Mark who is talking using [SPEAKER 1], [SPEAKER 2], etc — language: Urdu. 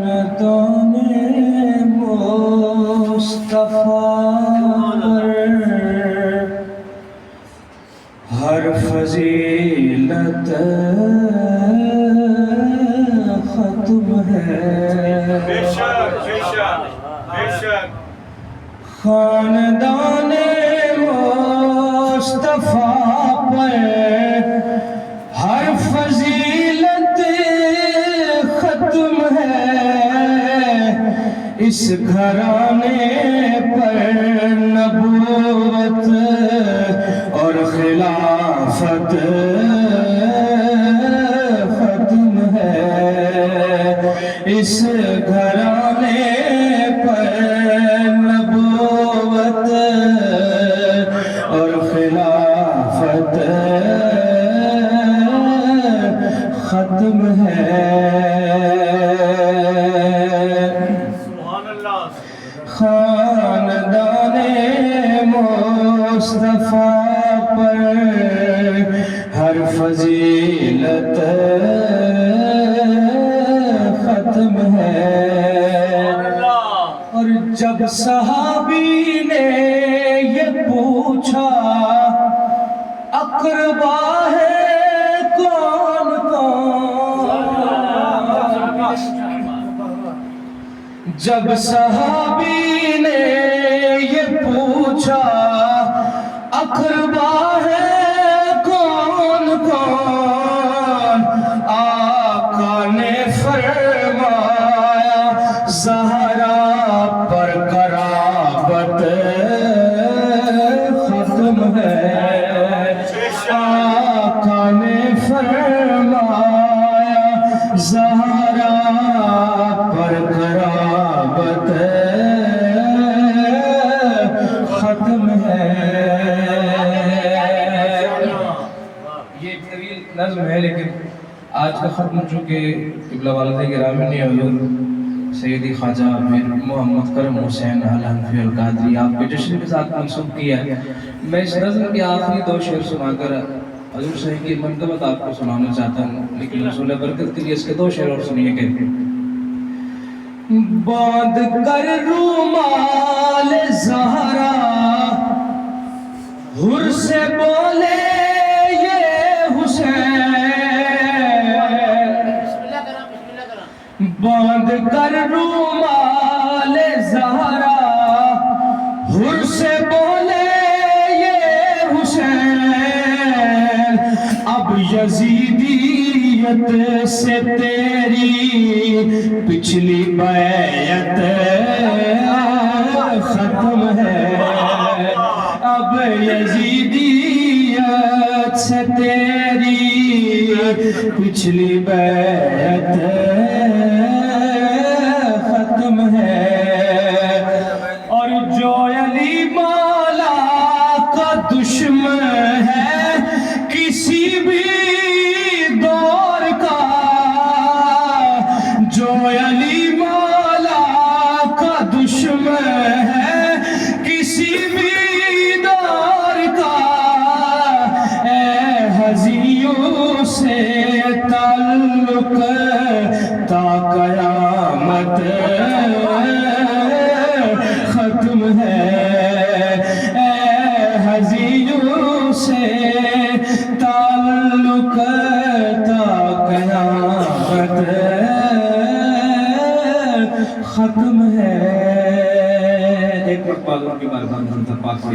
[SPEAKER 1] خاندان مصطفیٰ ہر فضیلت ختم ہے.
[SPEAKER 2] بے شک بے شک بے شک.
[SPEAKER 1] خاندان مصطفیٰ پر ہر فضیلت ختم ہے. اس گھرانے پر نبوت اور خلافت ختم ہے. اس گھرانے پر نبوت اور خلافت ختم ہے.
[SPEAKER 2] سبحان اللہ.
[SPEAKER 1] خاندان مصطفیٰ پر ہر فضیلت ختم ہے. اور جب صحابی نے یہ پوچھا اقربا ہے کون کون، جب صحابی نے یہ پوچھا اقربا ہے کون کون، آقا نے فرمایا زہرا پر قرابت ختم ہے. آقا نے فرمایا زہرا پر قرابت ختم ہے. یہ طویل نظم ہے لیکن آج کا ختم چونکہ قبلہ والدہ گرامی نے حضور سیدی خواجہ میر محمد کرم حسین الحنفی القادری آپ کے جشن کے ساتھ منسوب کیا ہے. میں اس نظم کے آخری دو شعر سنا کر حضور صحیح کی منقبت آپ کو سنانا چاہتا ہوں، لیکن رسول برکت کے لیے اس کے دو شعر اور سنیے کہ باندھ کر رومال زہرا حر سے بولے یہ حسین، باندھ کر رومال زہرا حر سے بولے یہ حسین، اب یزیدیت سے تیری پچھلی بیعت ختم ہے. اب یزیدیت سے تیری پچھلی بیعت ختم ہے. اور جو علی مولا کا دشمن ہے کسی بھی دور کا، جو علی مولا کا دشمن ہے کسی بھی دور کا، اے ہزیوں سے تعلق تا قیامت ختم ہے. اے ہزیوں سے تعلق تا قیامت ختم ہے. ایک وقت پاک کی بارگاہ میں پاک سے